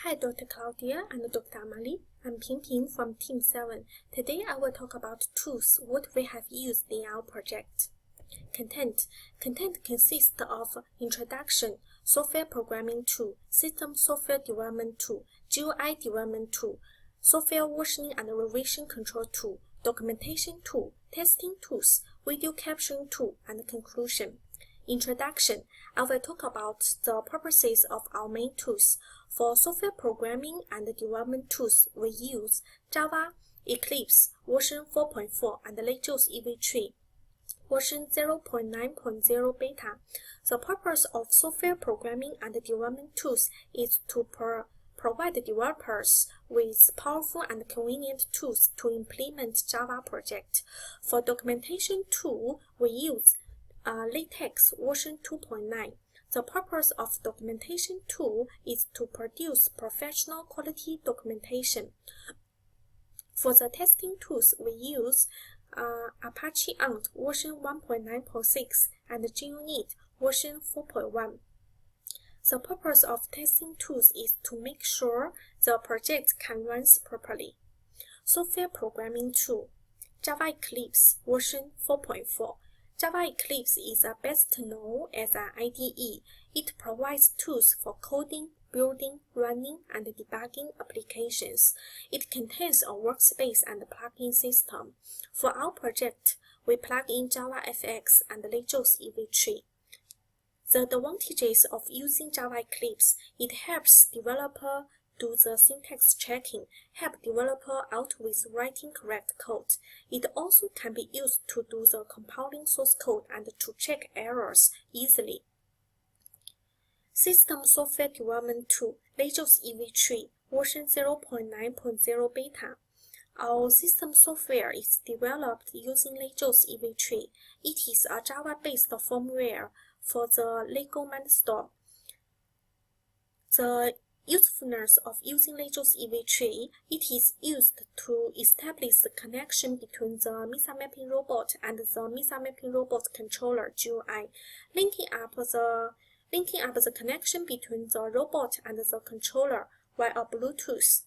Hi, Dr. Claudia and Dr. Amalie. I'm Ping Ping from Team 7. Today I will talk about tools, what we have used in our project. Content. Content consists of introduction, software programming tool, system software development tool, GUI development tool, software versioning and revision control tool, documentation tool, testing tools, video capturing tool, and conclusion. Introduction. I will talk about the purposes of our main tools. For software programming and development tools, we use Java, Eclipse, version 4.4, and LegJOS EV3, version 0.9.0 beta. The purpose of software programming and development tools is to provide developers with powerful and convenient tools to implement Java project. For documentation tool, we use LaTeX version 2.9. The purpose of documentation tool is to produce professional quality documentation. For the testing tools, we use Apache Ant version 1.9.6 and JUnit version 4.1. The purpose of testing tools is to make sure the project can run properly. Software programming tool, Java Eclipse version 4.4. Java Eclipse is best known as an IDE. It provides tools for coding, building, running, and debugging applications. It contains a workspace and plugin system. For our project, we plug in JavaFX and LegJOS EV3. The advantages of using Java Eclipse: it helps developer do the syntax checking, help developer out with writing correct code. It also can be used to do the compiling source code and to check errors easily. System software development tool, LegJOS EV3, version 0.9.0 beta. Our system software is developed using LegJOS EV3. It is a Java-based firmware for the LEGO Mindstorm. The usefulness of using LegJOS EV3, it is used to establish the connection between the Mesa Mapping Robot and the Mesa Mapping Robot controller GUI, linking up the connection between the robot and the controller via Bluetooth.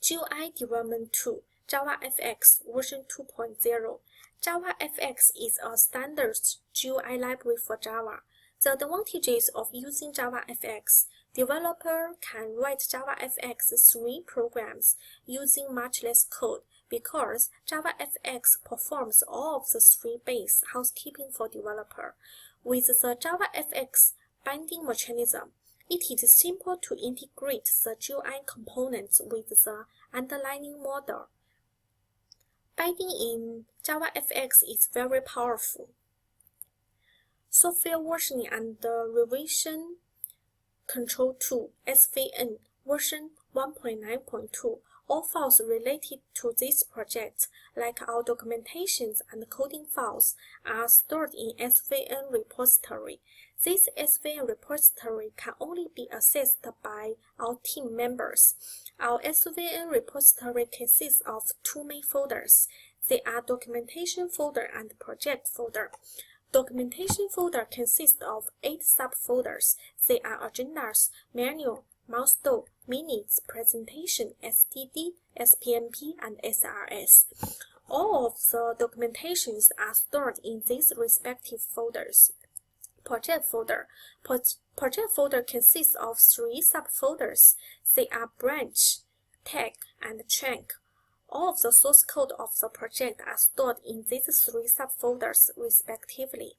GUI development tool, JavaFX version 2.0. JavaFX is a standard GUI library for Java. The advantages of using JavaFX: developer can write JavaFX 3 programs using much less code because JavaFX performs all of the 3 base housekeeping for developer. With the JavaFX binding mechanism, it is simple to integrate the GUI components with the underlying model. Binding in JavaFX is very powerful. Software versioning and revision control tool, SVN, version 1.9.2. All files related to this project, like our documentations and coding files, are stored in SVN repository. This SVN repository can only be accessed by our team members. Our SVN repository consists of 2 main folders. They are documentation folder and project folder. Documentation folder consists of 8 subfolders. They are agendas, manual, milestone, minutes, presentation, STD, SPMP, and SRS. All of the documentations are stored in these respective folders. Project folder. Project folder consists of 3 subfolders. They are branch, tag, and trunk. All of the source code of the project are stored in these 3 subfolders respectively.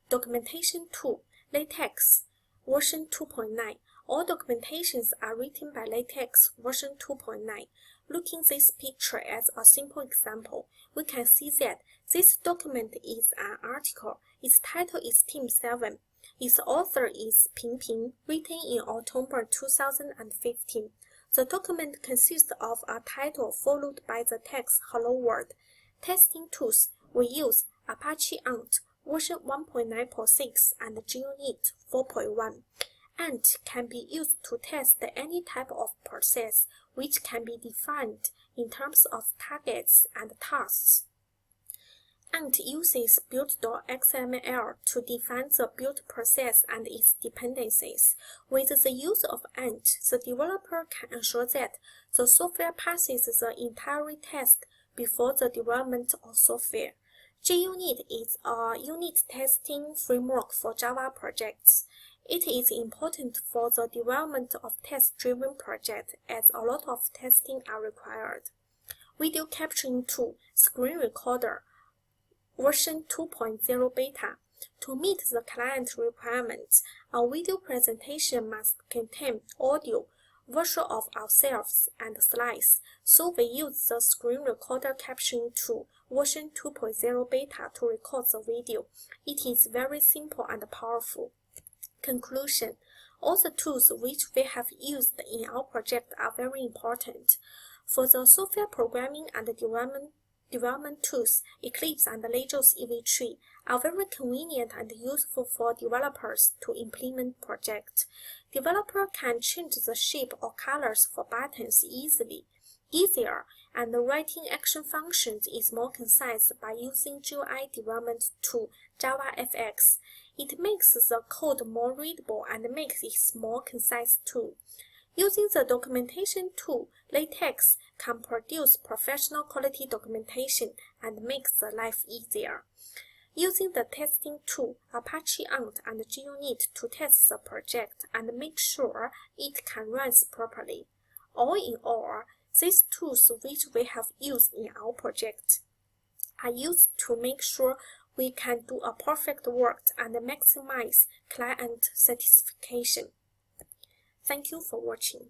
Documentation tool, LaTeX, version 2.9. All documentations are written by LaTeX version 2.9. Looking this picture as a simple example, we can see that this document is an article. Its title is Team 7. Its author is Ping Ping, written in October 2015. The document consists of a title followed by the text Hello World. Testing tools, we use Apache Ant version 1.9.6 and JUnit 4.1. Ant can be used to test any type of process which can be defined in terms of targets and tasks. Ant uses build.xml to define the build process and its dependencies. With the use of Ant, the developer can ensure that the software passes the entire test before the development of software. JUnit is a unit testing framework for Java projects. It is important for the development of test-driven projects as a lot of testing are required. Video capturing tool, screen recorder, version 2.0 beta. To meet the client requirements, our video presentation must contain audio, visual of ourselves, and slides, so we use the screen recorder captioning tool, version 2.0 beta to record the video. It is very simple and powerful. Conclusion: all the tools which we have used in our project are very important. For the software programming and development tools, Eclipse and Legos EV3 are very convenient and useful for developers to implement projects. Developer can change the shape or colors for buttons easier, and writing action functions is more concise by using GUI development tool JavaFX. It makes the code more readable and makes it more concise too. Using the documentation tool, LaTeX can produce professional quality documentation and makes the life easier. Using the testing tool, Apache Ant and JUnit to test the project and make sure it can run properly. All in all, these tools which we have used in our project are used to make sure we can do a perfect work and maximize client satisfaction. Thank you for watching.